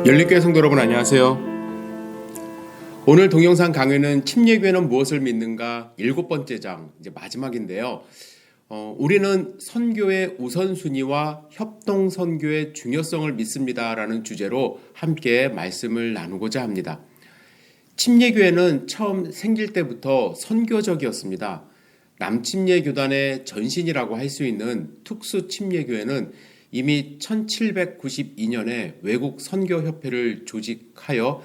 열린교회 성도 여러분 안녕하세요. 오늘 동영상 강의는 침례교회는 무엇을 믿는가 7번째 장 이제 마지막인데요. 우리는 선교의 우선순위와 협동선교의 중요성을 믿습니다라는 주제로 함께 말씀을 나누고자 합니다. 침례교회는 처음 생길 때부터 선교적이었습니다. 남침례교단의 전신이라고 할 수 있는 특수침례교회는 이미 1792년에 외국 선교협회를 조직하여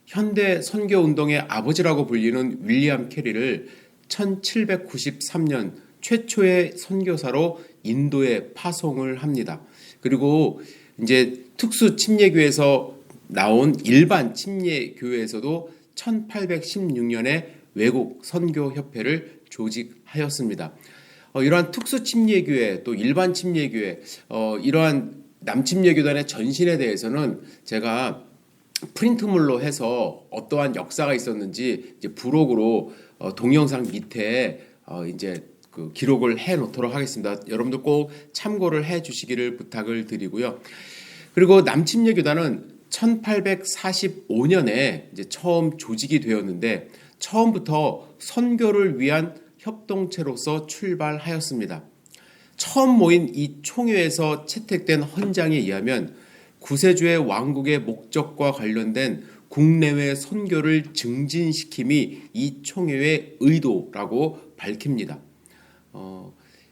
현대 선교운동의 아버지라고 불리는 윌리엄 캐리를 1793년 최초의 선교사로 인도에 파송을 합니다. 그리고 이제 특수 침례교회에서 나온 일반 침례교회에서도 1816년에 외국 선교협회를 조직하였습니다. 이러한 특수 침례교회 또 일반 침례교회 이러한 남침례교단의 전신에 대해서는 제가 프린트물로 해서 어떠한 역사가 있었는지 이제 부록으로 동영상 밑에 이제 그 기록을 해 놓도록 하겠습니다. 여러분들 꼭 참고를 해 주시기를 부탁을 드리고요. 그리고 남침례교단은 1845년에 이제 처음 조직이 되었는데 처음부터 선교를 위한 협동체로서 출발하였습니다. 처음 모인 이 총회에서 채택된 헌장에 의하면 구세주의 왕국의 목적과 관련된 국내외 선교를 증진시킴이 이 총회의 의도라고 밝힙니다.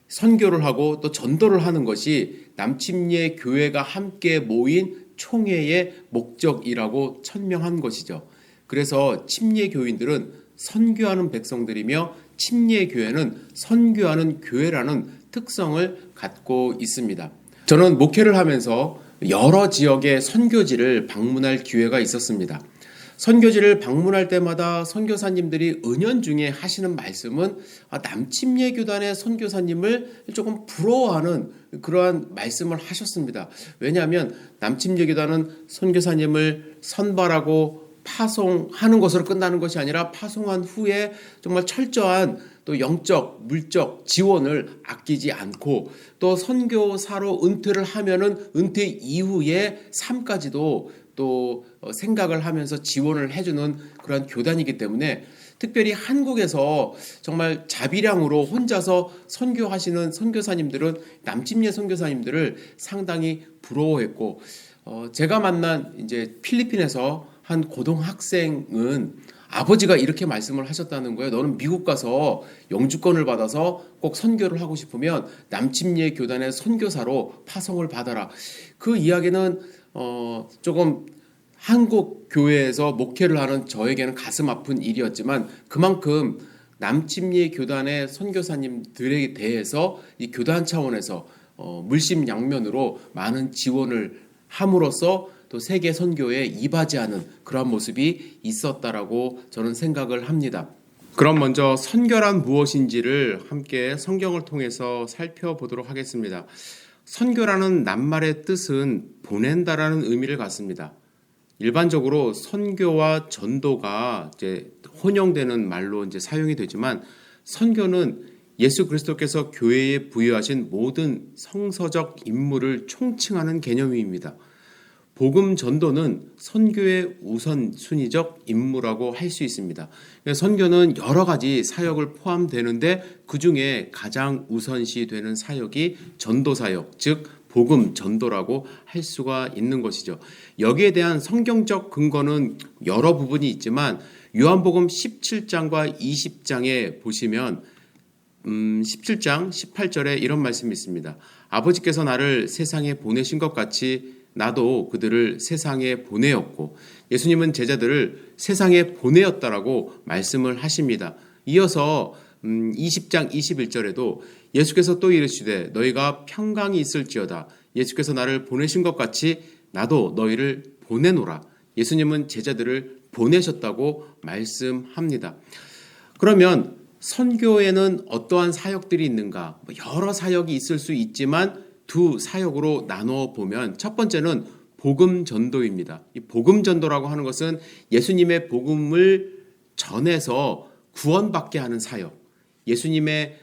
선교를 하고 또 전도를 하는 것이 남침례 교회가 함께 모인 총회의 목적이라고 천명한 것이죠. 그래서 침례 교인들은 선교하는 백성들이며 침례교회는 선교하는 교회라는 특성을 갖고 있습니다. 저는 목회를 하면서 여러 지역의 선교지를 방문할 기회가 있었습니다. 선교지를 방문할 때마다 선교사님들이 은연중에 하시는 말씀은 남침례교단의 선교사님을 조금 부러워하는 그러한 말씀을 하셨습니다. 왜냐하면 남침례교단은 선교사님을 선발하고 파송하는 것으로 끝나는 것이 아니라 파송한 후에 정말 철저한 또 영적, 물적 지원을 아끼지 않고 또 선교사로 은퇴를 하면은 은퇴 이후의 삶까지도 또 생각을 하면서 지원을 해주는 그런 교단이기 때문에 특별히 한국에서 정말 자비량으로 혼자서 선교하시는 선교사님들은 남침례 선교사님들을 상당히 부러워했고 제가 만난 이제 필리핀에서 한 고등학생은 아버지가 이렇게 말씀을 하셨다는 거예요. 너는 미국 가서 영주권을 받아서 꼭 선교를 하고 싶으면 남침례 교단의 선교사로 파송을 받아라. 그 이야기는 조금 한국 교회에서 목회를 하는 저에게는 가슴 아픈 일이었지만 그만큼 남침례 교단의 선교사님들에 대해서 이 교단 차원에서 물심양면으로 많은 지원을 함으로써 또 세계 선교에 이바지하는 그런 모습이 있었다라고 저는 생각을 합니다. 그럼 먼저 선교란 무엇인지를 함께 성경을 통해서 살펴보도록 하겠습니다. 선교라는 낱말의 뜻은 보낸다라는 의미를 갖습니다. 일반적으로 선교와 전도가 이제 혼용되는 말로 이제 사용이 되지만 선교는 예수 그리스도께서 교회에 부여하신 모든 성서적 임무를 총칭하는 개념입니다. 복음 전도는 선교의 우선순위적 임무라고 할 수 있습니다. 선교는 여러 가지 사역을 포함되는데 그 중에 가장 우선시 되는 사역이 전도 사역, 즉 복음 전도라고 할 수가 있는 것이죠. 여기에 대한 성경적 근거는 여러 부분이 있지만 요한복음 17장과 20장에 보시면 17장 18절에 이런 말씀이 있습니다. 아버지께서 나를 세상에 보내신 것 같이 나도 그들을 세상에 보내었고 예수님은 제자들을 세상에 보내었다라고 말씀을 하십니다. 이어서 20장 21절에도 예수께서 또 이르시되 너희가 평강이 있을지어다. 예수께서 나를 보내신 것 같이 나도 너희를 보내노라. 예수님은 제자들을 보내셨다고 말씀합니다. 그러면 선교에는 어떠한 사역들이 있는가? 여러 사역이 있을 수 있지만 두 사역으로 나눠 보면 첫 번째는 복음 전도입니다. 이 복음 전도라고 하는 것은 예수님의 복음을 전해서 구원받게 하는 사역. 예수님의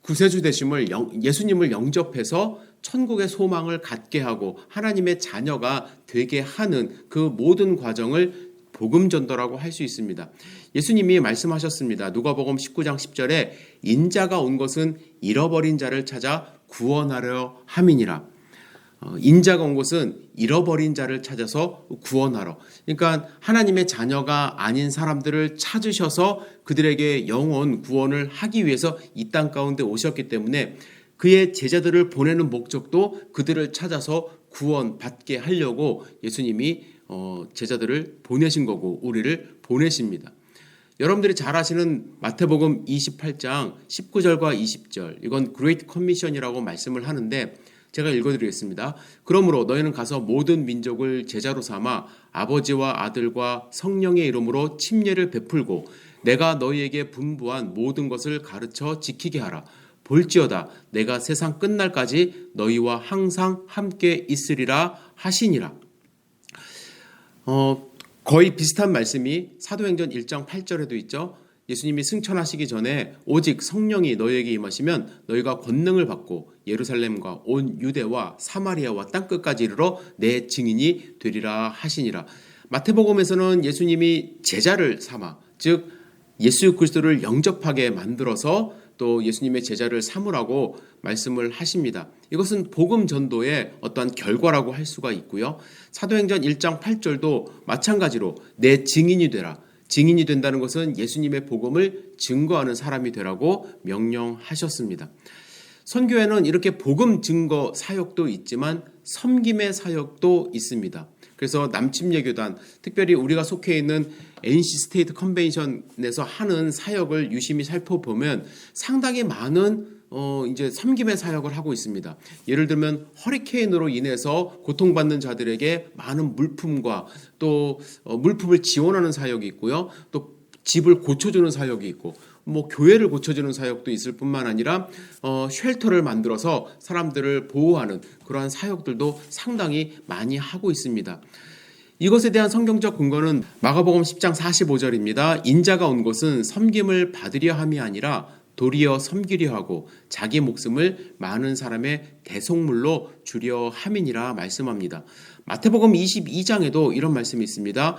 구세주 되심을 예수님을 영접해서 천국의 소망을 갖게 하고 하나님의 자녀가 되게 하는 그 모든 과정을 복음 전도라고 할 수 있습니다. 예수님이 말씀하셨습니다. 누가복음 19장 10절에 인자가 온 것은 잃어버린 자를 찾아 구원하려 함이니라. 인자가 온 것은 잃어버린 자를 찾아서 구원하러. 그러니까 하나님의 자녀가 아닌 사람들을 찾으셔서 그들에게 영원 구원을 하기 위해서 이 땅 가운데 오셨기 때문에 그의 제자들을 보내는 목적도 그들을 찾아서 구원받게 하려고 예수님이 제자들을 보내신 거고 우리를 보내십니다. 여러분들이 잘 아시는 마태복음 28장 19절과 20절, 이건 그레이트 커미션이라고 말씀을 하는데 제가 읽어드리겠습니다. 그러므로 너희는 가서 모든 민족을 제자로 삼아 아버지와 아들과 성령의 이름으로 침례를 베풀고 내가 너희에게 분부한 모든 것을 가르쳐 지키게 하라. 볼지어다 내가 세상 끝날까지 너희와 항상 함께 있으리라 하시니라. 거의 비슷한 말씀이 사도행전 1장 8절에도 있죠. 예수님이 승천하시기 전에 오직 성령이 너희에게 임하시면 너희가 권능을 받고 예루살렘과 온 유대와 사마리아와 땅끝까지 이르러 내 증인이 되리라 하시니라. 마태복음에서는 예수님이 제자를 삼아, 즉 예수 그리스도를 영접하게 만들어서 또 예수님의 제자를 삼으라고 말씀을 하십니다. 이것은 복음 전도의 어떠한 결과라고 할 수가 있고요. 사도행전 1장 8절도 마찬가지로 내 증인이 되라. 증인이 된다는 것은 예수님의 복음을 증거하는 사람이 되라고 명령하셨습니다. 선교회는 이렇게 복음 증거 사역도 있지만 섬김의 사역도 있습니다. 그래서 남침례교단, 특별히 우리가 속해 있는 NC 스테이트 컨벤션에서 하는 사역을 유심히 살펴보면 상당히 많은 이제 섬김의 사역을 하고 있습니다. 예를 들면 허리케인으로 인해서 고통받는 자들에게 많은 물품과 또 물품을 지원하는 사역이 있고요. 또 집을 고쳐주는 사역이 있고 교회를 고쳐주는 사역도 있을 뿐만 아니라 쉘터를 만들어서 사람들을 보호하는 그러한 사역들도 상당히 많이 하고 있습니다. 이것에 대한 성경적 근거는 마가복음 10장 45절입니다. 인자가 온 것은 섬김을 받으려 함이 아니라 도리어 섬기려 하고 자기 목숨을 많은 사람의 대속물로 주려 함이니라 말씀합니다. 마태복음 22장에도 이런 말씀이 있습니다.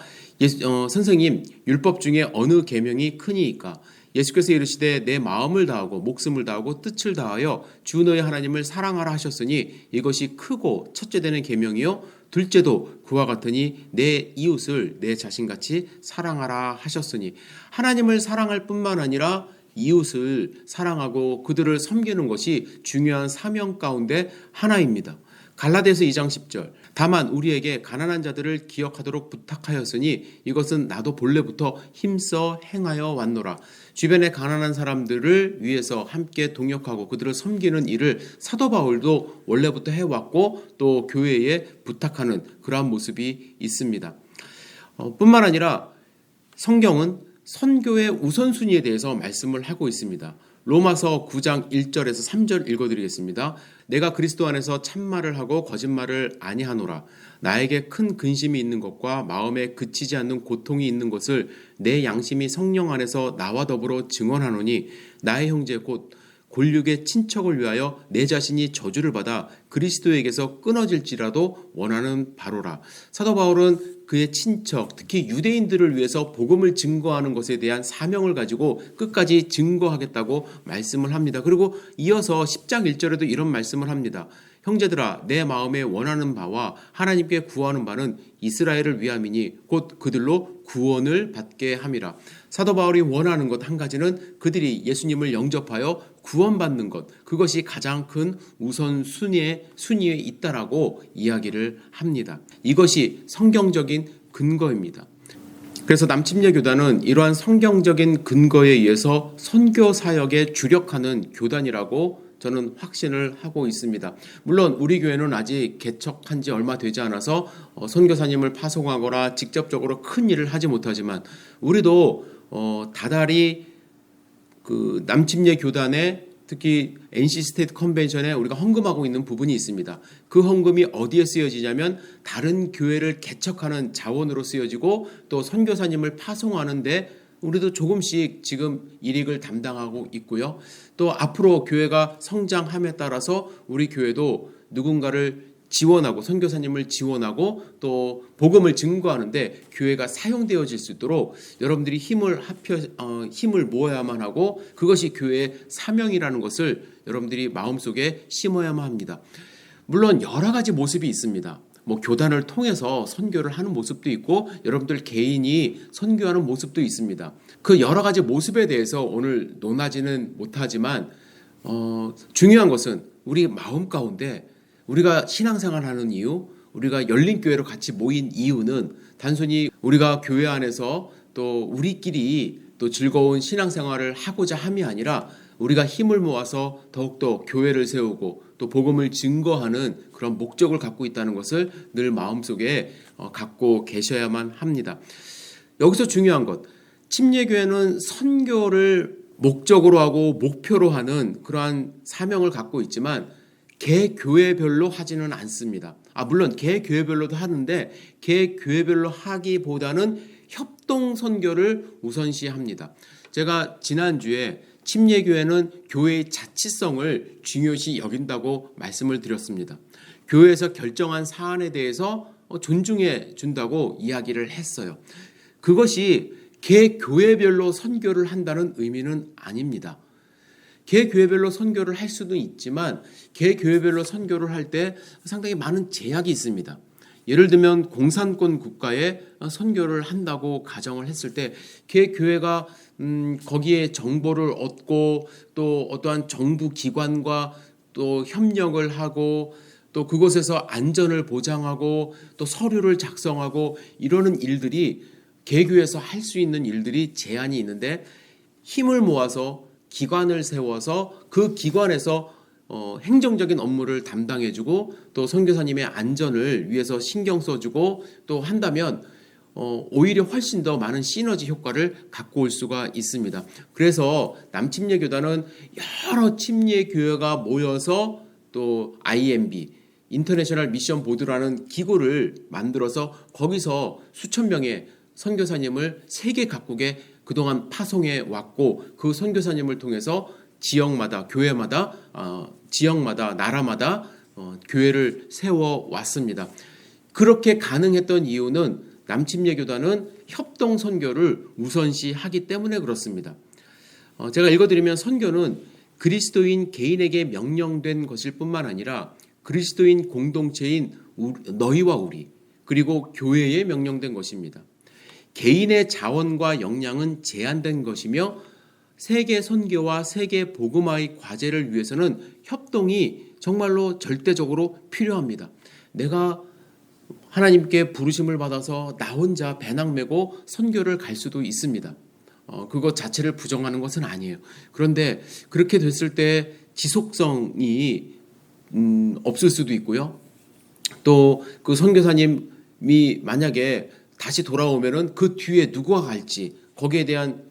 선생님, 율법 중에 어느 계명이 크니이까? 예수께서 이르시되 내 마음을 다하고 목숨을 다하고 뜻을 다하여 주 너희 하나님을 사랑하라 하셨으니 이것이 크고 첫째 되는 계명이요 둘째도 그와 같으니 내 이웃을 내 자신같이 사랑하라 하셨으니 하나님을 사랑할 뿐만 아니라 이웃을 사랑하고 그들을 섬기는 것이 중요한 사명 가운데 하나입니다. 갈라디아서 2장 10절 다만 우리에게 가난한 자들을 기억하도록 부탁하였으니 이것은 나도 본래부터 힘써 행하여 왔노라. 주변의 가난한 사람들을 위해서 함께 동역하고 그들을 섬기는 일을 사도 바울도 원래부터 해왔고 또 교회에 부탁하는 그러한 모습이 있습니다. 뿐만 아니라 성경은 선교의 우선순위에 대해서 말씀을 하고 있습니다. 로마서 9장 1절에서 3절 읽어드리겠습니다. 내가 그리스도 안에서 참말을 하고 거짓말을 아니하노라. 나에게 큰 근심이 있는 것과 마음에 그치지 않는 고통이 있는 것을 내 양심이 성령 안에서 나와 더불어 증언하노니 나의 형제 곧 골육의 친척을 위하여 내 자신이 저주를 받아 그리스도에게서 끊어질지라도 원하는 바로라. 사도 바울은 그의 친척, 특히 유대인들을 위해서 복음을 증거하는 것에 대한 사명을 가지고 끝까지 증거하겠다고 말씀을 합니다. 그리고 이어서 10장 1절에도 이런 말씀을 합니다. 형제들아 내 마음에 원하는 바와 하나님께 구하는 바는 이스라엘을 위함이니 곧 그들로 구원을 받게 함이라. 사도 바울이 원하는 것 한 가지는 그들이 예수님을 영접하여 구원받는 것, 그것이 가장 큰 우선순위에 있다라고 이야기를 합니다. 이것이 성경적인 근거입니다. 그래서 남침례교단은 이러한 성경적인 근거에 의해서 선교 사역에 주력하는 교단이라고 저는 확신을 하고 있습니다. 물론 우리 교회는 아직 개척한 지 얼마 되지 않아서 선교사님을 파송하거나 직접적으로 큰 일을 하지 못하지만 우리도 다달이 그 남침례 교단에 특히 NC 스테이트 컨벤션에 우리가 헌금하고 있는 부분이 있습니다. 그 헌금이 어디에 쓰여지냐면 다른 교회를 개척하는 자원으로 쓰여지고 또 선교사님을 파송하는 데 우리도 조금씩 지금 일익을 담당하고 있고요. 또 앞으로 교회가 성장함에 따라서 우리 교회도 누군가를 지원하고 선교사님을 지원하고 또 복음을 증거하는데 교회가 사용되어질 수 있도록 여러분들이 힘을 모아야만 하고 그것이 교회의 사명이라는 것을 여러분들이 마음속에 심어야만 합니다. 물론 여러 가지 모습이 있습니다. 뭐 교단을 통해서 선교를 하는 모습도 있고 여러분들 개인이 선교하는 모습도 있습니다. 그 여러 가지 모습에 대해서 오늘 논하지는 못하지만 중요한 것은 우리 마음 가운데 우리가 신앙생활하는 이유, 우리가 열린교회로 같이 모인 이유는 단순히 우리가 교회 안에서 또 우리끼리 또 즐거운 신앙생활을 하고자 함이 아니라 우리가 힘을 모아서 더욱더 교회를 세우고 또 복음을 증거하는 그런 목적을 갖고 있다는 것을 늘 마음속에 갖고 계셔야만 합니다. 여기서 중요한 것, 침례교회는 선교를 목적으로 하고 목표로 하는 그러한 사명을 갖고 있지만 개 교회별로 하지는 않습니다. 물론 개 교회별로도 하는데 개 교회별로 하기보다는 협동 선교를 우선시합니다. 제가 지난주에 침례교회는 교회의 자치성을 중요시 여긴다고 말씀을 드렸습니다. 교회에서 결정한 사안에 대해서 존중해 준다고 이야기를 했어요. 그것이 개 교회별로 선교를 한다는 의미는 아닙니다. 개 교회별로 선교를 할 수도 있지만 개 교회별로 선교를 할 때 상당히 많은 제약이 있습니다. 예를 들면 공산권 국가에 선교를 한다고 가정을 했을 때 개 교회가 거기에 정보를 얻고 또 어떠한 정부 기관과 또 협력을 하고 또 그곳에서 안전을 보장하고 또 서류를 작성하고 이러는 일들이 개교에서 할 수 있는 일들이 제한이 있는데 힘을 모아서 기관을 세워서 그 기관에서 행정적인 업무를 담당해주고 또 선교사님의 안전을 위해서 신경 써주고 또 한다면 오히려 훨씬 더 많은 시너지 효과를 갖고 올 수가 있습니다. 그래서 남침례교단은 여러 침례교회가 모여서 또 IMB 인터내셔널 미션 보드라는 기구를 만들어서 거기서 수천 명의 선교사님을 세계 각국에 그동안 파송해 왔고 그 선교사님을 통해서 지역마다 교회마다 지역마다 나라마다 교회를 세워 왔습니다. 그렇게 가능했던 이유는 남침례교단은 협동 선교를 우선시하기 때문에 그렇습니다. 제가 읽어드리면 선교는 그리스도인 개인에게 명령된 것일 뿐만 아니라 그리스도인 공동체인 너희와 우리 그리고 교회에 명령된 것입니다. 개인의 자원과 역량은 제한된 것이며 세계 선교와 세계 복음화의 과제를 위해서는 협동이 정말로 절대적으로 필요합니다. 내가 하나님께 부르심을 받아서 나 혼자 배낭 메고 선교를 갈 수도 있습니다. 그것 자체를 부정하는 것은 아니에요. 그런데 그렇게 됐을 때 지속성이 없을 수도 있고요. 또 그 선교사님이 만약에 다시 돌아오면은 그 뒤에 누구가 갈지 거기에 대한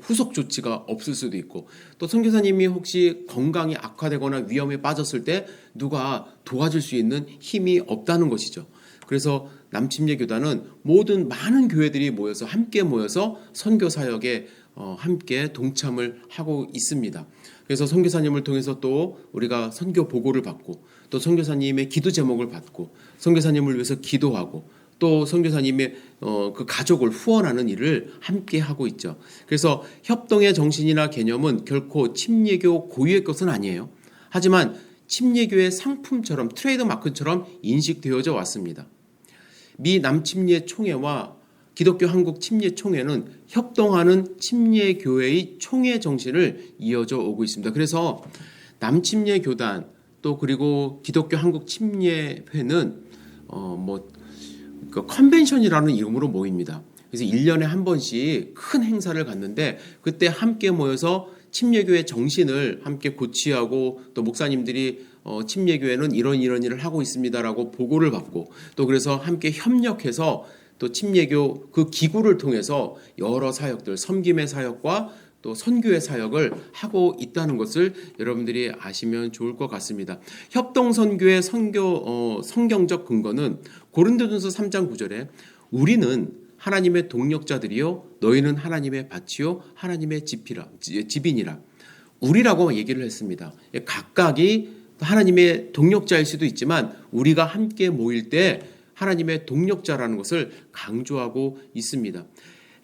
후속 조치가 없을 수도 있고 또 선교사님이 혹시 건강이 악화되거나 위험에 빠졌을 때 누가 도와줄 수 있는 힘이 없다는 것이죠. 그래서 남침례교단은 모든 많은 교회들이 모여서 함께 모여서 선교 사역에 함께 동참을 하고 있습니다. 그래서 선교사님을 통해서 또 우리가 선교 보고를 받고 또 선교사님의 기도 제목을 받고 선교사님을 위해서 기도하고 또 선교사님의 그 가족을 후원하는 일을 함께 하고 있죠. 그래서 협동의 정신이나 개념은 결코 침례교 고유의 것은 아니에요. 하지만 침례교의 상품처럼 트레이드 마크처럼 인식되어져 왔습니다. 미 남침례 총회와 기독교 한국 침례 총회는 협동하는 침례교회의 총회 정신을 이어져 오고 있습니다. 그래서 남침례 교단 또 그리고 기독교 한국 침례회는 그 컨벤션이라는 이름으로 모입니다. 그래서 1년에 한 번씩 큰 행사를 갖는데 그때 함께 모여서 침례교회 정신을 함께 고취하고 또 목사님들이 침례교회는 이런 일을 하고 있습니다라고 보고를 받고 또 그래서 함께 협력해서 또 침례교 그 기구를 통해서 여러 사역들 섬김의 사역과 또 선교의 사역을 하고 있다는 것을 여러분들이 아시면 좋을 것 같습니다. 협동선교의 성경적 근거는 고린도전서 3장 9절에 우리는 하나님의 동력자들이요 너희는 하나님의 밭이요 하나님의 집이니라. 우리라고 얘기를 했습니다. 각각이 하나님의 동력자일 수도 있지만 우리가 함께 모일 때 하나님의 동력자라는 것을 강조하고 있습니다.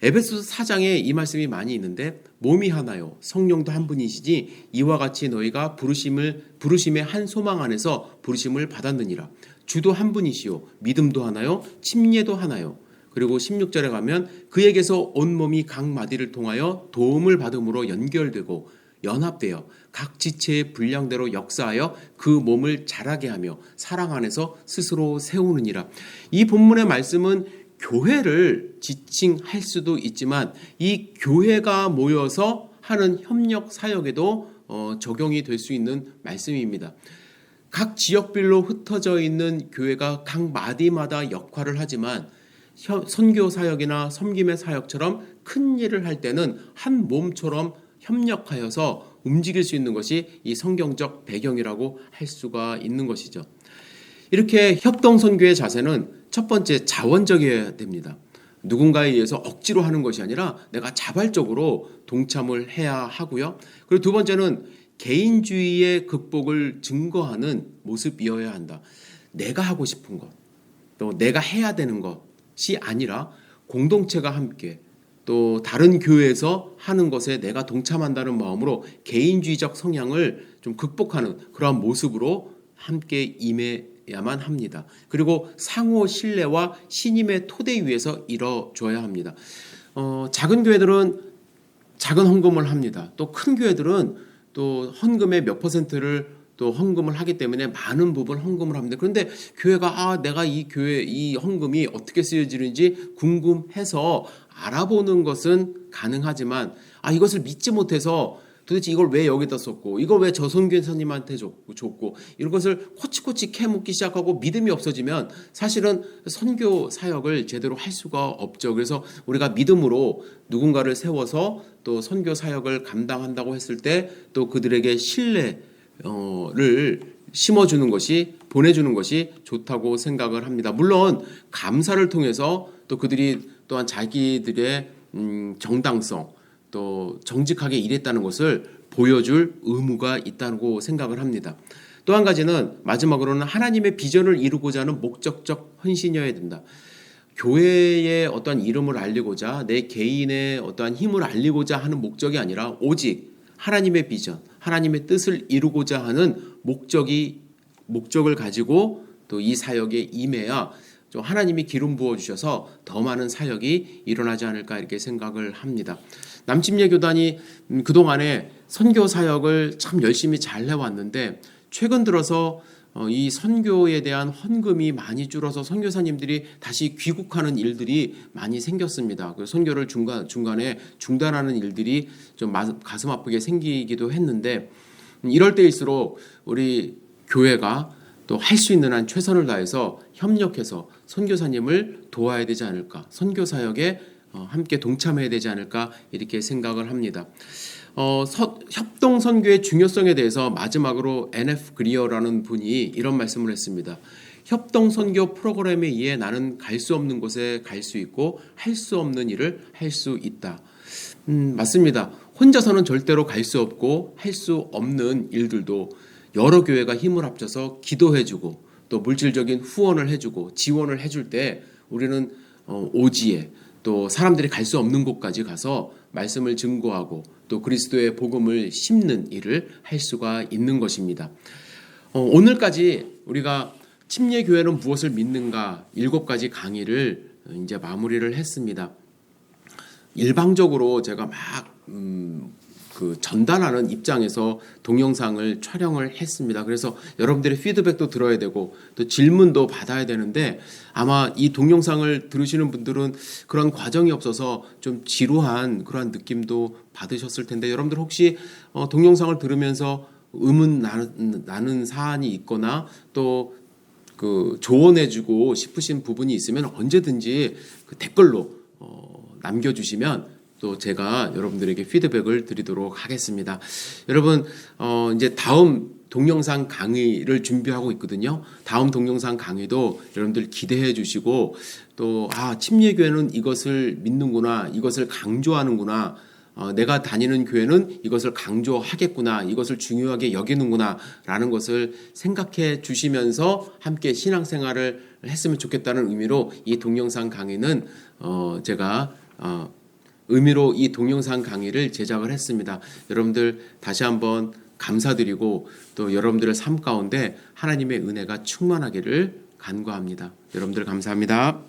에베소서 4장에 이 말씀이 많이 있는데 몸이 하나요 성령도 한 분이시지 이와 같이 너희가 부르심의 한 소망 안에서 부르심을 받았느니라. 주도 한 분이시요 믿음도 하나요 침례도 하나요. 그리고 16절에 가면 그에게서 온몸이 각 마디를 통하여 도움을 받음으로 연결되고 연합되어 각 지체의 분량대로 역사하여 그 몸을 자라게 하며 사랑 안에서 스스로 세우느니라. 이 본문의 말씀은 교회를 지칭할 수도 있지만 이 교회가 모여서 하는 협력 사역에도 적용이 될 수 있는 말씀입니다. 각 지역별로 흩어져 있는 교회가 각 마디마다 역할을 하지만 선교 사역이나 섬김의 사역처럼 큰 일을 할 때는 한 몸처럼 협력하여서 움직일 수 있는 것이 이 성경적 배경이라고 할 수가 있는 것이죠. 이렇게 협동선교의 자세는 첫 번째 자원적이어야 됩니다. 누군가에 의해서 억지로 하는 것이 아니라 내가 자발적으로 동참을 해야 하고요. 그리고 두 번째는 개인주의의 극복을 증거하는 모습이어야 한다. 내가 하고 싶은 것, 또 내가 해야 되는 것이 아니라 공동체가 함께 또 다른 교회에서 하는 것에 내가 동참한다는 마음으로 개인주의적 성향을 좀 극복하는 그러한 모습으로 함께 임해야만 합니다. 그리고 상호 신뢰와 신임의 토대 위에서 이뤄줘야 합니다. 작은 교회들은 작은 헌금을 합니다. 또 큰 교회들은 또 헌금의 몇 %를 또 헌금을 하기 때문에 많은 부분 헌금을 합니다. 그런데 교회가 내가 이 교회 이 헌금이 어떻게 쓰여지는지 궁금해서 알아보는 것은 가능하지만 이것을 믿지 못해서 도대체 이걸 왜 여기다 썼고 이걸 왜 저 선교사님한테 줬고 이런 것을 코치코치 캐묻기 시작하고 믿음이 없어지면 사실은 선교 사역을 제대로 할 수가 없죠. 그래서 우리가 믿음으로 누군가를 세워서 또 선교 사역을 감당한다고 했을 때 또 그들에게 신뢰를 심어주는 것이 보내주는 것이 좋다고 생각을 합니다. 물론 감사를 통해서 또 그들이 또한 자기들의 정당성 또 정직하게 일했다는 것을 보여줄 의무가 있다고 생각을 합니다. 또 한 가지는 마지막으로는 하나님의 비전을 이루고자 하는 목적적 헌신이어야 된다. 교회의 어떠한 이름을 알리고자 내 개인의 어떠한 힘을 알리고자 하는 목적이 아니라 오직 하나님의 비전, 하나님의 뜻을 이루고자 하는 목적을 가지고 또 이 사역에 임해야 좀 하나님이 기름 부어 주셔서 더 많은 사역이 일어나지 않을까 이렇게 생각을 합니다. 남침례 교단이 그동안에 선교 사역을 참 열심히 잘 해왔는데 최근 들어서 이 선교에 대한 헌금이 많이 줄어서 선교사님들이 다시 귀국하는 일들이 많이 생겼습니다. 그 선교를 중간에 중단하는 일들이 좀 가슴 아프게 생기기도 했는데 이럴 때일수록 우리 교회가 또 할 수 있는 한 최선을 다해서 협력해서 선교사님을 도와야 되지 않을까, 선교 사역에 함께 동참해야 되지 않을까 이렇게 생각을 합니다. 협동 선교의 중요성에 대해서 마지막으로 N.F. 그리어라는 분이 이런 말씀을 했습니다. 협동 선교 프로그램에 의해 나는 갈 수 없는 곳에 갈 수 있고 할 수 없는 일을 할 수 있다. 맞습니다. 혼자서는 절대로 갈 수 없고 할 수 없는 일들도 여러 교회가 힘을 합쳐서 기도해주고 또 물질적인 후원을 해주고 지원을 해줄 때 우리는 오지에 또 사람들이 갈 수 없는 곳까지 가서 말씀을 증거하고 또 그리스도의 복음을 심는 일을 할 수가 있는 것입니다. 오늘까지 우리가 침례교회는 무엇을 믿는가 7가지 강의를 이제 마무리를 했습니다. 일방적으로 제가 막 전달하는 입장에서 동영상을 촬영을 했습니다. 그래서 여러분들의 피드백도 들어야 되고 또 질문도 받아야 되는데 아마 이 동영상을 들으시는 분들은 그런 과정이 없어서 좀 지루한 그런 느낌도 받으셨을 텐데 여러분들 혹시 동영상을 들으면서 의문 나는 사안이 있거나 또 조언해주고 싶으신 부분이 있으면 언제든지 그 댓글로 남겨주시면 또 제가 여러분들에게 피드백을 드리도록 하겠습니다. 여러분 이제 다음 동영상 강의를 준비하고 있거든요. 다음 동영상 강의도 여러분들 기대해 주시고 또 침례교회는 이것을 믿는구나, 이것을 강조하는구나, 내가 다니는 교회는 이것을 강조하겠구나, 이것을 중요하게 여기는구나 라는 것을 생각해 주시면서 함께 신앙생활을 했으면 좋겠다는 의미로 이 동영상 강의는 제가 의미로 이 동영상 강의를 제작을 했습니다. 여러분들 다시 한번 감사드리고 또 여러분들의 삶 가운데 하나님의 은혜가 충만하기를 간구합니다. 여러분들 감사합니다.